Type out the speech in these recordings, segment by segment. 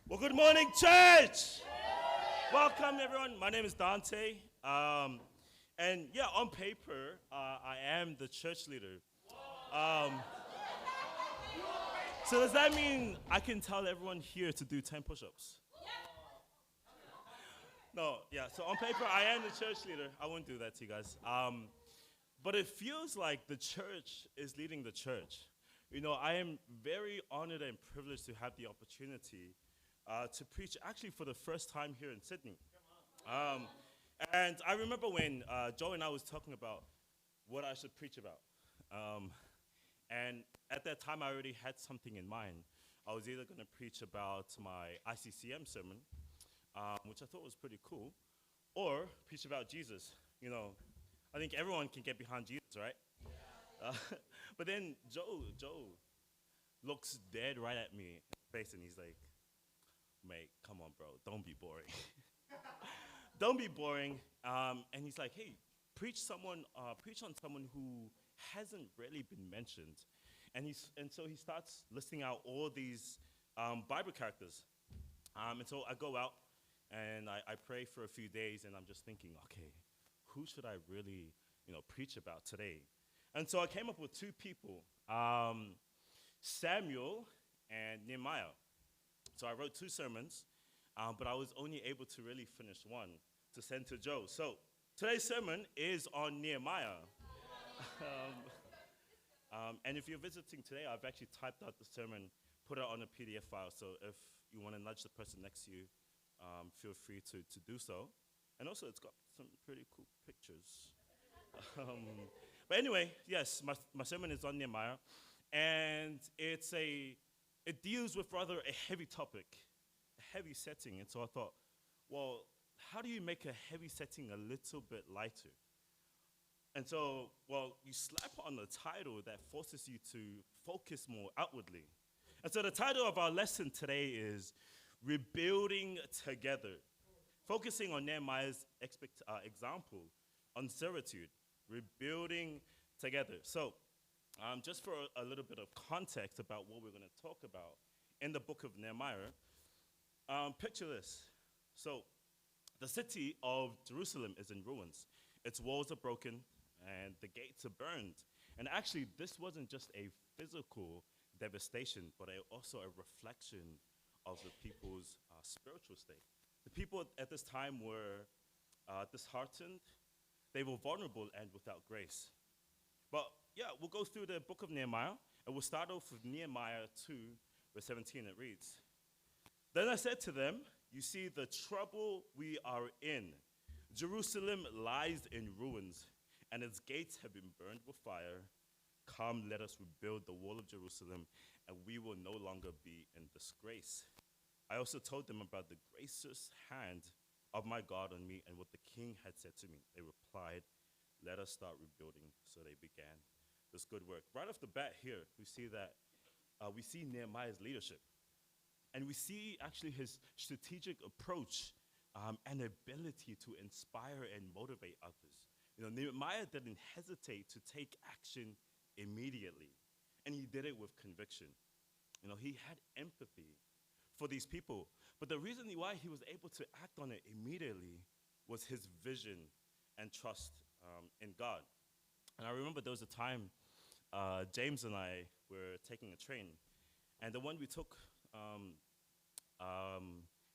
Well, good morning, church. Welcome, everyone. My name is Dante. And yeah, on paper, I am the church leader. So does that mean I can tell everyone here to do 10 push-ups? No, yeah. So on paper, I am the church leader. I won't do that to you guys. But it feels like the church is leading the church. You know, I am very honored and privileged to have the opportunity to preach actually for the first time here in Sydney. And I remember when Joe and I was talking about what I should preach about. And at that time, I already had something in mind. I was either going to preach about my ICCM sermon, which I thought was pretty cool, or preach about Jesus. You know, I think everyone can get behind Jesus, right? But then Joe looks dead right at me in the face, and he's like, mate, come on, bro, don't be boring. Don't be boring. And he's like, hey, preach on someone who hasn't really been mentioned. And so he starts listing out all these Bible characters. And so I go out and I pray for a few days, and I'm just thinking, okay, who should I really, preach about today? And so I came up with two people, Samuel and Nehemiah. So I wrote two sermons, but I was only able to really finish one to send to Joe. So today's sermon is on Nehemiah. And if you're visiting today, I've actually typed out the sermon, put it on a PDF file. So if you want to nudge the person next to you, feel free to do so. And also, it's got some pretty cool pictures. But anyway, yes, my sermon is on Nehemiah. And it deals with rather a heavy topic, a heavy setting. And so I thought, well, how do you make a heavy setting a little bit lighter? And so, well, you slap on the title that forces you to focus more outwardly. And so the title of our lesson today is Rebuilding Together, focusing on Nehemiah's example on servitude, rebuilding together. So, just for a little bit of context about what we're going to talk about in the book of Nehemiah, picture this. So, the city of Jerusalem is in ruins. Its walls are broken, and the gates are burned. And actually, this wasn't just a physical devastation, but also a reflection of the people's spiritual state. The people at this time were disheartened. They were vulnerable and without grace. But yeah, we'll go through the book of Nehemiah, and we'll start off with Nehemiah 2, verse 17. It reads, "Then I said to them, you see the trouble we are in. Jerusalem lies in ruins, and its gates have been burned with fire. Come, let us rebuild the wall of Jerusalem, and we will no longer be in disgrace. I also told them about the gracious hand of my God on me and what the king had said to me. They replied, let us start rebuilding. So they began this good work." Right off the bat here, we see that we see Nehemiah's leadership. And we see actually his strategic approach and ability to inspire and motivate others. Nehemiah didn't hesitate to take action immediately. And he did it with conviction. He had empathy for these people. But the reason why he was able to act on it immediately was his vision and trust in God. And I remember there was a time James and I were taking a train, and the one we took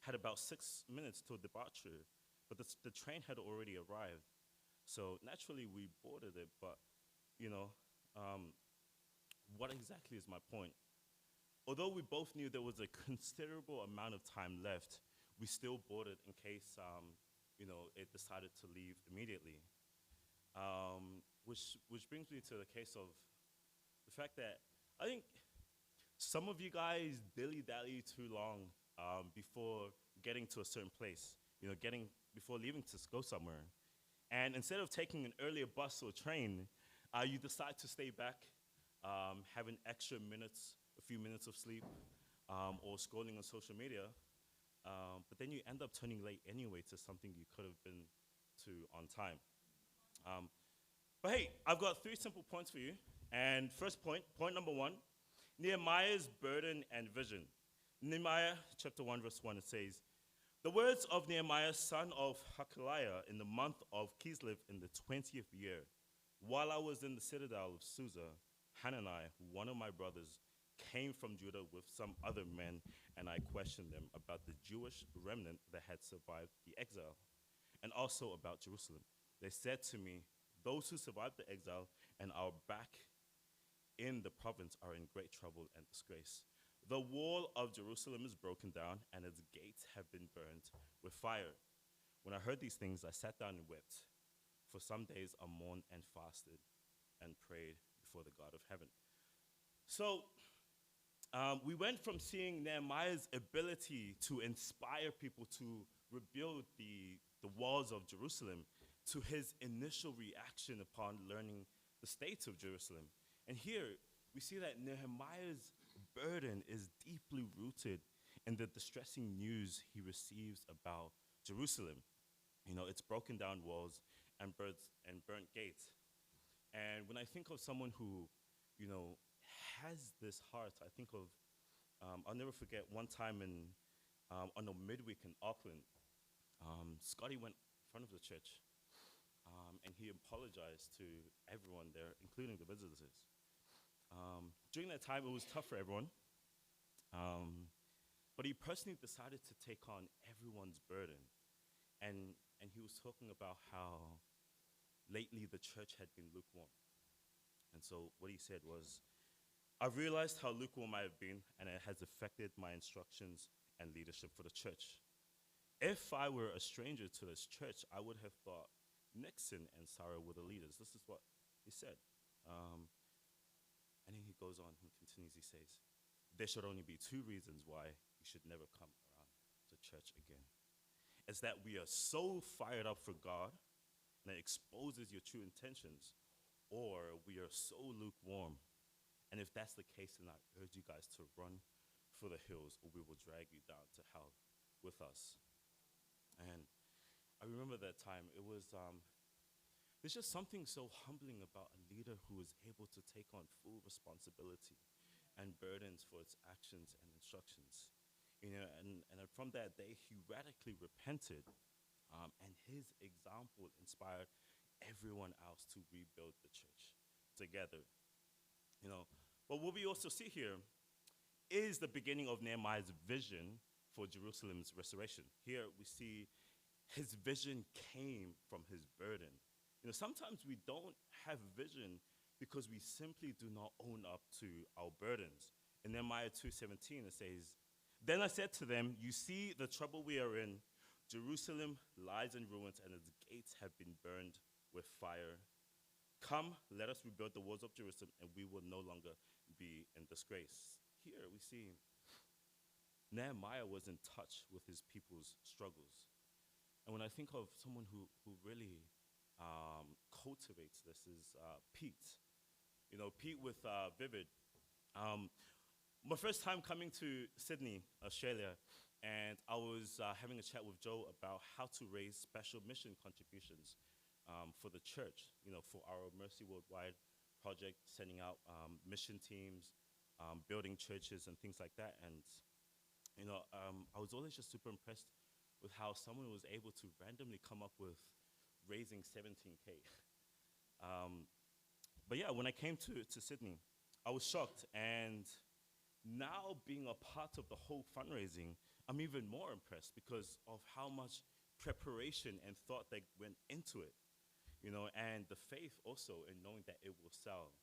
had about 6 minutes till departure, but the train had already arrived. So naturally we boarded it, but what exactly is my point? Although we both knew there was a considerable amount of time left, we still boarded in case it decided to leave immediately. Which brings me to the case of the fact that I think some of you guys dilly-dally too long before getting to a certain place, before leaving to go somewhere. And instead of taking an earlier bus or train, you decide to stay back, have an extra minutes, a few minutes of sleep, or scrolling on social media. But then you end up turning late anyway to something you could have been to on time. But hey, I've got 3 simple points for you. And first point number 1, Nehemiah's burden and vision. Nehemiah chapter 1, verse 1, it says, "The words of Nehemiah, son of Hakaliah, in the month of Kislev in the 20th year, while I was in the citadel of Susa, Hanani, one of my brothers, came from Judah with some other men, and I questioned them about the Jewish remnant that had survived the exile, and also about Jerusalem. They said to me, 'Those who survived the exile and are back in the province are in great trouble and disgrace. The wall of Jerusalem is broken down, and its gates have been burned with fire.' When I heard these things, I sat down and wept. For some days I mourned and fasted and prayed before the God of heaven." So we went from seeing Nehemiah's ability to inspire people to rebuild the walls of Jerusalem to his initial reaction upon learning the state of Jerusalem. And here we see that Nehemiah's burden is deeply rooted in the distressing news he receives about Jerusalem. Its broken down walls and burnt gates. And when I think of someone who, has this heart, I think of, I'll never forget one time on a midweek in Auckland, Scotty went in front of the church, and he apologized to everyone there, including the visitors. During that time, it was tough for everyone, but he personally decided to take on everyone's burden. And he was talking about how lately the church had been lukewarm. And so what he said was, "I've realized how lukewarm I have been, and it has affected my instructions and leadership for the church. If I were a stranger to this church, I would have thought Nixon and Sarah were the leaders." This is what he said. And then he goes on, he continues, he says, "There should only be two reasons why you should never come around to church again. It's that we are so fired up for God, and it exposes your true intentions, or we are so lukewarm. And if that's the case, then I urge you guys to run for the hills, or we will drag you down to hell with us." And I remember that time. There's just something so humbling about a leader who is able to take on full responsibility and burdens for its actions and instructions. And from that day, he radically repented, and his example inspired everyone else to rebuild the church together. But what we also see here is the beginning of Nehemiah's vision for Jerusalem's restoration. Here we see his vision came from his burden. Sometimes we don't have vision because we simply do not own up to our burdens. In Nehemiah 2:17, it says, "Then I said to them, 'You see the trouble we are in. Jerusalem lies in ruins, and its gates have been burned with fire. Come, let us rebuild the walls of Jerusalem, and we will no longer be in disgrace.'" Here we see Nehemiah was in touch with his people's struggles. And when I think of someone who really cultivates this is Pete. Pete with Vivid. My first time coming to Sydney, Australia, and I was having a chat with Joe about how to raise special mission contributions for the church, for our Mercy Worldwide project, sending out mission teams, building churches and things like that. And, I was always just super impressed with how someone was able to randomly come up with raising 17K. But yeah, when I came to Sydney, I was shocked. And now being a part of the whole fundraising, I'm even more impressed because of how much preparation and thought that went into it, and the faith also in knowing that it will sell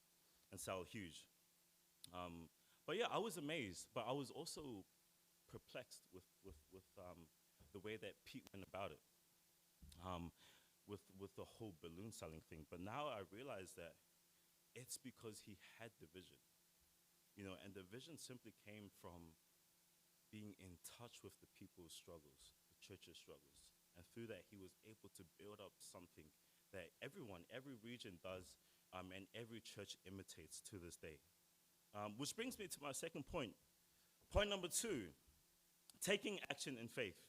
and sell huge. But yeah, I was amazed, but I was also perplexed with the way that Pete went about it, with the whole balloon selling thing. But now I realize that it's because he had the vision, and the vision simply came from being in touch with the people's struggles, the church's struggles. And through that, he was able to build up something that every region does, and every church imitates to this day. Which brings me to my second point. Point number 2, taking action in faith.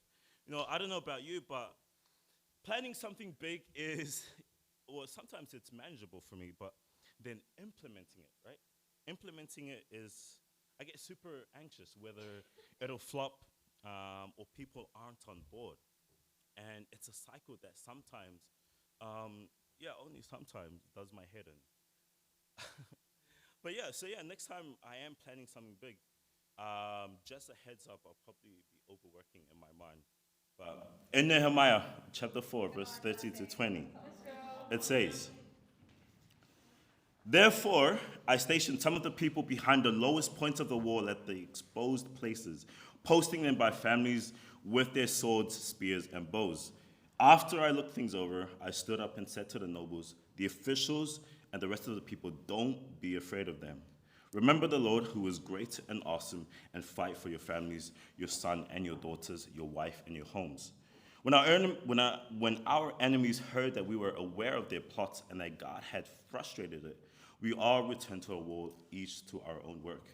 I don't know about you, but planning something big sometimes it's manageable for me, but then implementing it, right? Implementing it is I get super anxious whether it'll flop or people aren't on board. And it's a cycle that sometimes, only sometimes does my head in. But yeah, so yeah, next time I am planning something big, just a heads up, I'll probably be overworking in my mind. But in Nehemiah chapter 4, verse 30 to 20, it says, therefore, I stationed some of the people behind the lowest points of the wall at the exposed places, posting them by families with their swords, spears, and bows. After I looked things over, I stood up and said to the nobles, the officials, and the rest of the people, don't be afraid of them. Remember the Lord who is great and awesome, and fight for your families, your son and your daughters, your wife and your homes. When our enemies heard that we were aware of their plots and that God had frustrated it, we all returned to our wall, each to our own work.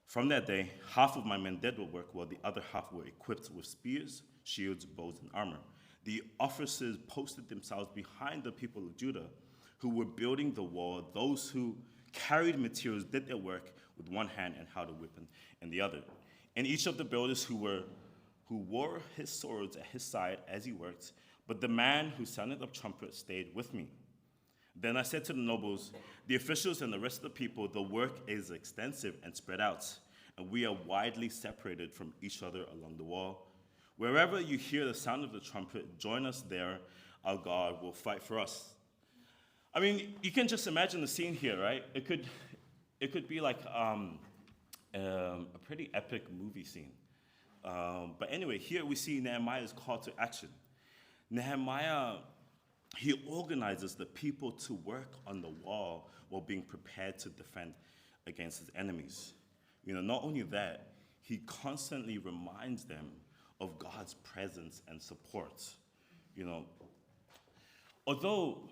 From that day, half of my men did the work, while the other half were equipped with spears, shields, bows, and armor. The officers posted themselves behind the people of Judah who were building the wall. Those who carried materials did their work with one hand and held a weapon in the other. And each of the builders who wore his swords at his side as he worked, but the man who sounded the trumpet stayed with me. Then I said to the nobles, the officials and the rest of the people, the work is extensive and spread out, and we are widely separated from each other along the wall. Wherever you hear the sound of the trumpet, join us there. Our God will fight for us. I mean, you can just imagine the scene here, right? It could be like a pretty epic movie scene. But anyway, here we see Nehemiah's call to action. Nehemiah, he organizes the people to work on the wall while being prepared to defend against his enemies. Not only that, he constantly reminds them of God's presence and support. Although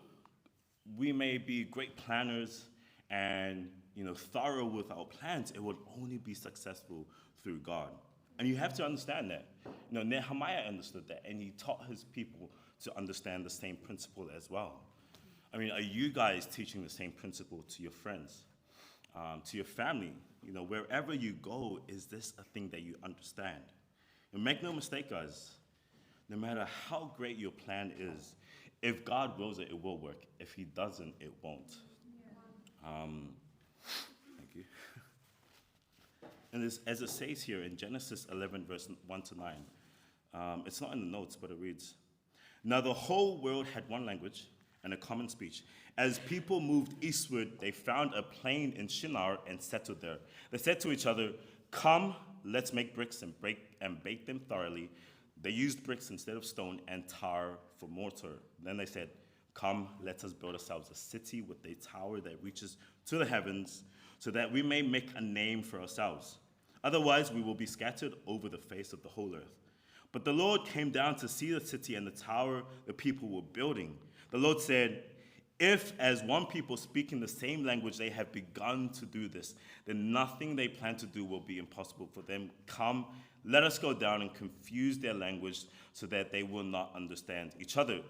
we may be great planners and thorough with our plans, it will only be successful through God. And you have to understand that. Nehemiah understood that, and he taught his people to understand the same principle as well. I mean, are you guys teaching the same principle to your friends, to your family? Wherever you go, is this a thing that you understand? And make no mistake, guys, no matter how great your plan is, if God wills it, it will work. If he doesn't, it won't. Thank you. And as it says here in Genesis 11, verse 1 to 9, it's not in the notes, but it reads, now the whole world had one language and a common speech. As people moved eastward, they found a plain in Shinar and settled there. They said to each other, come, let's make bricks and bake them thoroughly. They used bricks instead of stone and tar for mortar. Then they said, come, let us build ourselves a city with a tower that reaches to the heavens, so that we may make a name for ourselves. Otherwise, we will be scattered over the face of the whole earth. But the Lord came down to see the city and the tower the people were building. The Lord said, if as one people speaking the same language they have begun to do this, then nothing they plan to do will be impossible for them. Come, let us go down and confuse their language so that they will not understand each other.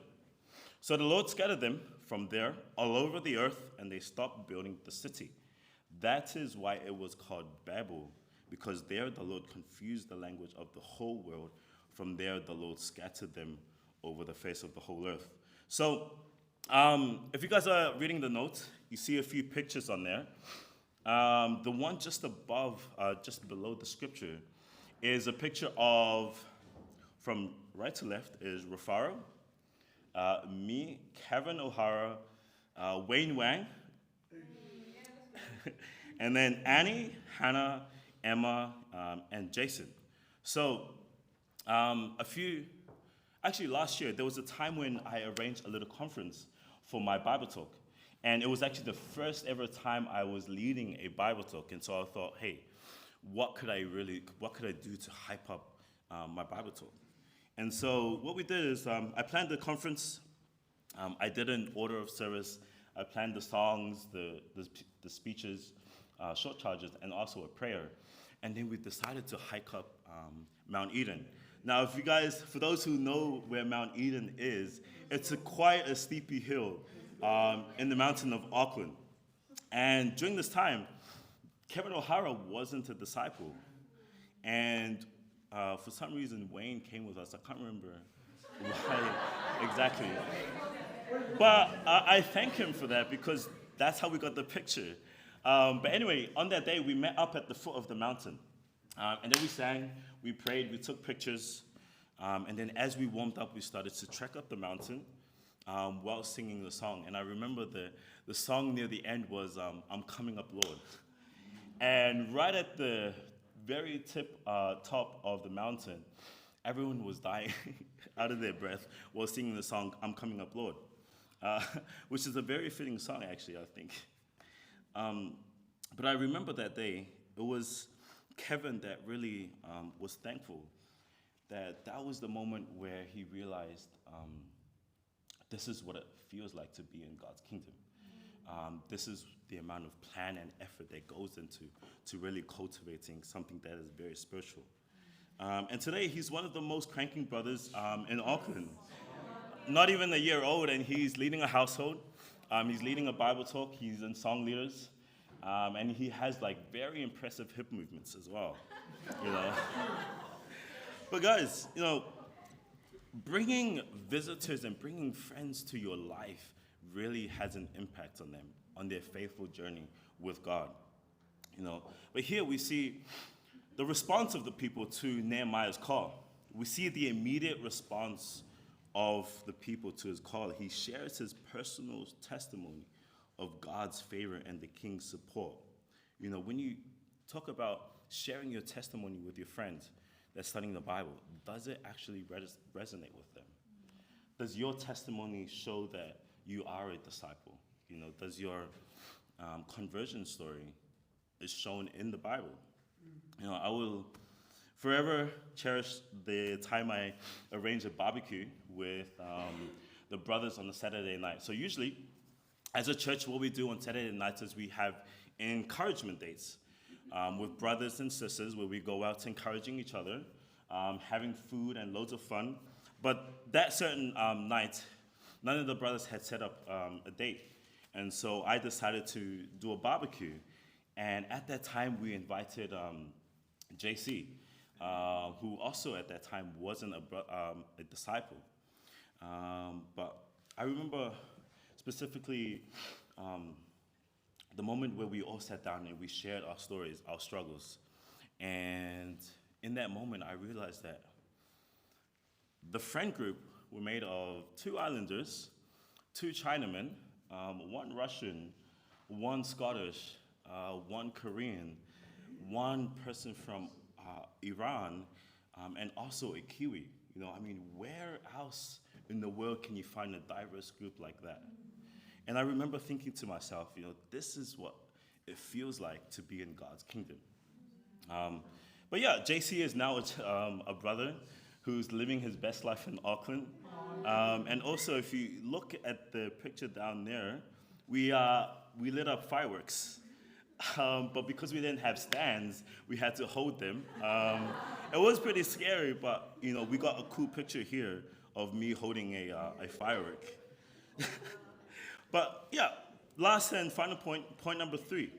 So the Lord scattered them from there all over the earth, and they stopped building the city. That is why it was called Babel, because there the Lord confused the language of the whole world. From there the Lord scattered them over the face of the whole earth. So if you guys are reading the notes, you see a few pictures on there. The one just above, just below the scripture, is a picture of, from right to left, is Rafaro, me, Kevin O'Hara, Wayne Wang, and then Annie, Hannah, Emma, and Jason. So last year, there was a time when I arranged a little conference for my Bible talk. And it was actually the first ever time I was leading a Bible talk. And so I thought, hey, what could I do to hype up my Bible talk? And so what we did is I planned the conference. I did an order of service. I planned the songs, the speeches, short charges, and also a prayer. And then we decided to hike up Mount Eden. Now, for those who know where Mount Eden is, it's quite a steepy hill in the mountain of Auckland. And during this time, Kevin O'Hara wasn't a disciple. And for some reason, Wayne came with us. I can't remember why exactly. But I thank him for that because that's how we got the picture. But anyway, on that day, we met up at the foot of the mountain. And then we sang, we prayed, we took pictures. And then as we warmed up, we started to trek up the mountain while singing the song. And I remember the song near the end was, I'm Coming Up, Lord. And right at the very top of the mountain, everyone was dying out of their breath while singing the song, I'm Coming Up, Lord, which is a very fitting song, actually, I think. But I remember that day, it was Kevin that really was thankful that was the moment where he realized this is what it feels like to be in God's kingdom. This is the amount of plan and effort that goes into really cultivating something that is very spiritual. And today, he's one of the most cranking brothers in Auckland. Not even a year old, and he's leading a household. He's leading a Bible talk. He's in song leaders. And he has, like, very impressive hip movements as well, you know. But guys, you know, bringing visitors and bringing friends to your life really has an impact on them, on their faithful journey with God, you know. But here we see the response of the people to Nehemiah's call. We see the immediate response of the people to his call. He shares his personal testimony of God's favor and the king's support. You know, when you talk about sharing your testimony with your friends that's studying the Bible, does it actually resonate with them? Does your testimony show that you are a disciple? You know, does your conversion story is shown in the Bible? You know, I will forever cherish the time I arranged a barbecue with the brothers on a Saturday night. So usually, as a church, what we do on Saturday nights is we have encouragement dates with brothers and sisters where we go out encouraging each other, having food and loads of fun. But that certain night, none of the brothers had set up a date. And so I decided to do a barbecue. And at that time, we invited JC, who also at that time wasn't a disciple. But I remember specifically the moment where we all sat down and we shared our stories, our struggles. And in that moment, I realized that the friend group were made of 2 islanders, 2 Chinamen, 1 Russian, 1 Scottish, 1 Korean, 1 person from Iran, and also a Kiwi. You know, I mean, where else in the world can you find a diverse group like that? And I remember thinking to myself, you know, this is what it feels like to be in God's kingdom. But yeah, JC is now a brother who's living his best life in Auckland. And also, if you look at the picture down there, we lit up fireworks. But because we didn't have stands, we had to hold them. It was pretty scary, but you know, we got a cool picture here of me holding a firework. But yeah, last and final point number 3,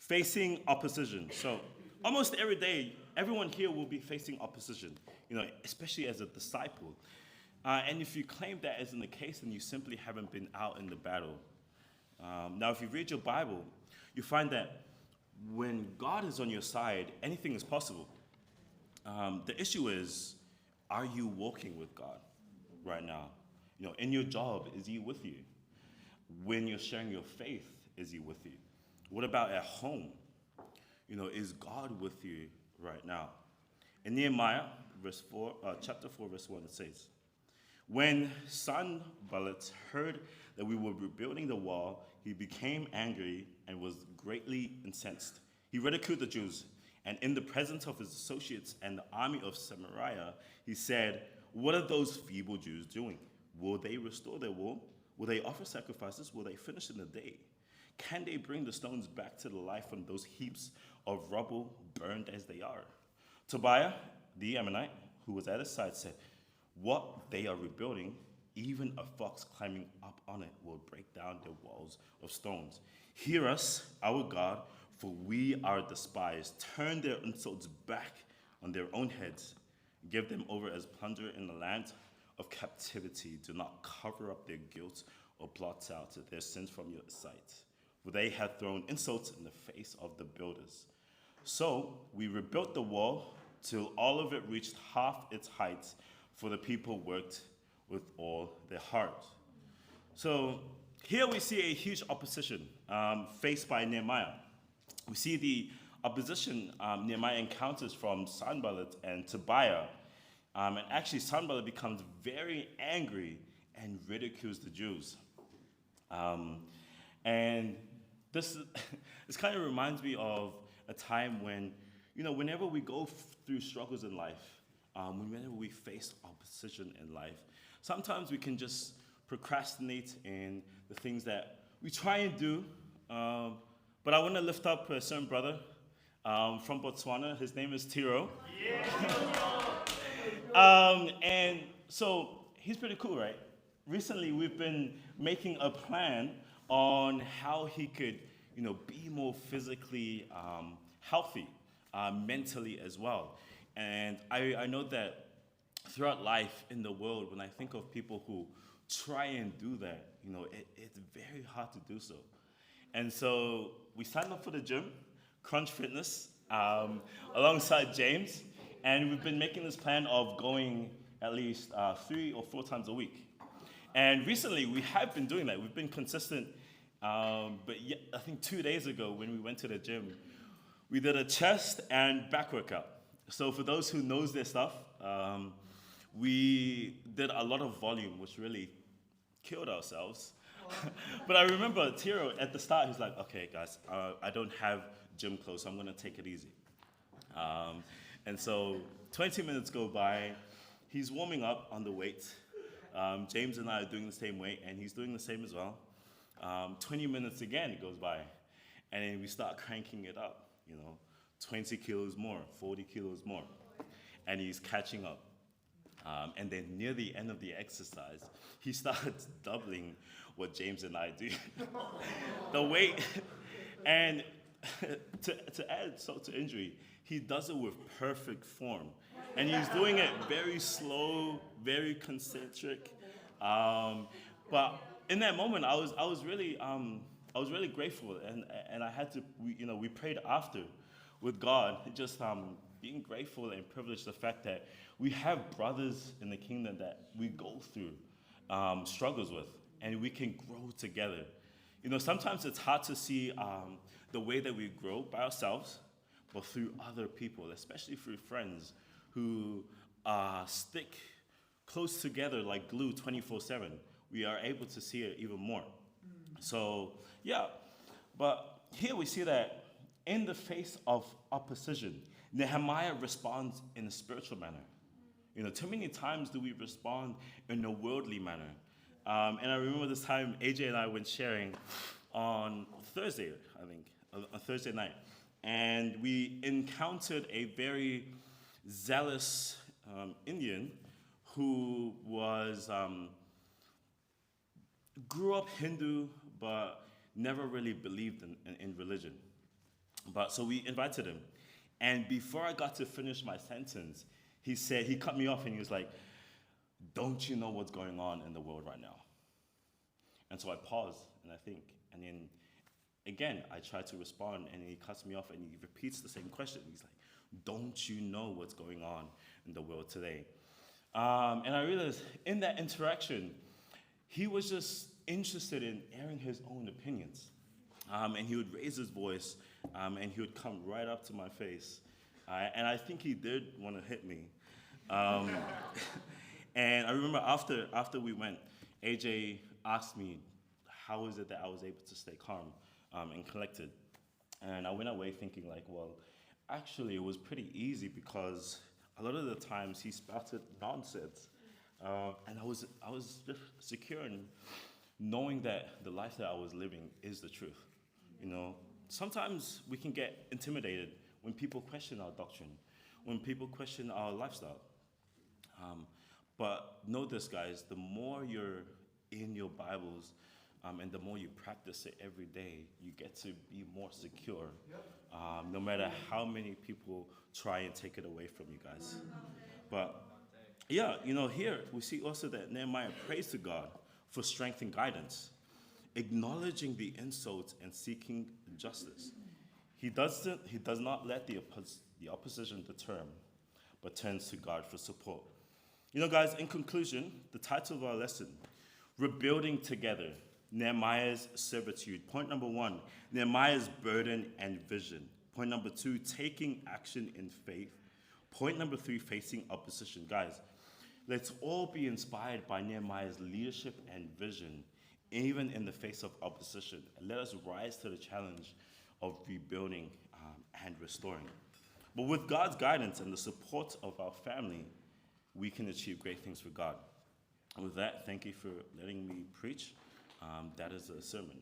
facing opposition. So almost every day, everyone here will be facing opposition, you know, especially as a disciple. And if you claim that isn't the case, then you simply haven't been out in the battle. Now, if you read your Bible, you find that when God is on your side, anything is possible. The issue is, are you walking with God right now? You know, in your job, is He with you? When you're sharing your faith, is He with you? What about at home? You know, is God with you right now? In Nehemiah, chapter 4, verse 1, it says, "When Sanballat heard that we were rebuilding the wall, he became angry and was greatly incensed. He ridiculed the Jews, and in the presence of his associates and the army of Samaria, he said, 'What are those feeble Jews doing? Will they restore their wall? Will they offer sacrifices? Will they finish in a day? Can they bring the stones back to the life from those heaps of rubble burned as they are?' Tobiah, the Ammonite, who was at his side, said, 'What they are rebuilding, even a fox climbing up on it will break down their walls of stones. Hear us, our God, for we are despised. Turn their insults back on their own heads. Give them over as plunder in the land of captivity. Do not cover up their guilt or blot out their sins from your sight. For they have thrown insults in the face of the builders. So we rebuilt the wall till all of it reached half its height, for the people worked with all their heart. So here we see a huge opposition faced by Nehemiah. We see the opposition Nehemiah encounters from Sanballat and Tobiah. And actually, Sanballat becomes very angry and ridicules the Jews. And this kind of reminds me of a time when, whenever we go through struggles in life, whenever we face opposition in life, sometimes we can just procrastinate in the things that we try and do. But I want to lift up a certain brother from Botswana. His name is Tiro. And so he's pretty cool, right? Recently, we've been making a plan on how he could, be more physically healthy, mentally as well. And I know that throughout life in the world, when I think of people who try and do that, it's very hard to do so. And so we signed up for the gym, Crunch Fitness, alongside James. And we've been making this plan of going at least 3 or 4 times a week. And recently, we have been doing that. We've been consistent. But I think 2 days ago, when we went to the gym, we did a chest and back workout. So for those who knows their stuff, we did a lot of volume, which really killed ourselves. But I remember Tiro at the start, he's like, okay, guys, I don't have gym clothes, so I'm going to take it easy. And so 20 minutes go by. He's warming up on the weight. James and I are doing the same weight, and he's doing the same as well. 20 minutes again goes by, and then we start cranking it up, 20 kilos more, 40 kilos more, and he's catching up. And then near the end of the exercise, he starts doubling what James and I do. The weight, and to add salt to injury, he does it with perfect form. And he's doing it very slow, very concentric. But in that moment, I was really grateful, and I had to, we prayed after with God, just being grateful and privileged the fact that we have brothers in the kingdom that we go through struggles with, and we can grow together. Sometimes it's hard to see the way that we grow by ourselves, but through other people, especially through friends who stick close together like glue 24/7. We are able to see it even more. So, yeah. But here we see that in the face of opposition, Nehemiah responds in a spiritual manner. Too many times do we respond in a worldly manner. And I remember this time AJ and I went sharing on Thursday, I think, on Thursday night. And we encountered a very zealous Indian who was grew up Hindu, but never really believed in religion. So we invited him. And before I got to finish my sentence, he cut me off and he was like, "Don't you know what's going on in the world right now?" And so I paused and I think, and then again, I try to respond, and he cuts me off and he repeats the same question. He's like, "Don't you know what's going on in the world today?" And I realized in that interaction, he was just interested in airing his own opinions. And he would raise his voice, and he would come right up to my face. And I think he did want to hit me. And I remember after we went, AJ asked me, how is it that I was able to stay calm and collected? And I went away thinking like, well, actually it was pretty easy because a lot of the times he spouted nonsense. And I was just secure in knowing that the life that I was living is the truth. Sometimes we can get intimidated when people question our doctrine, when people question our lifestyle. But know this, guys, the more you're in your Bibles, And the more you practice it every day, you get to be more secure, no matter how many people try and take it away from you guys. But yeah, here we see also that Nehemiah prays to God for strength and guidance, acknowledging the insults and seeking justice. He does not let the opposition deter him, but turns to God for support. Guys, in conclusion, the title of our lesson, Rebuilding Together, Nehemiah's Servitude. Point number 1, Nehemiah's burden and vision. Point number 2, taking action in faith. Point number 3, facing opposition. Guys, let's all be inspired by Nehemiah's leadership and vision, even in the face of opposition. And let us rise to the challenge of rebuilding and restoring. But with God's guidance and the support of our family, we can achieve great things for God. And with that, thank you for letting me preach. That is a sermon.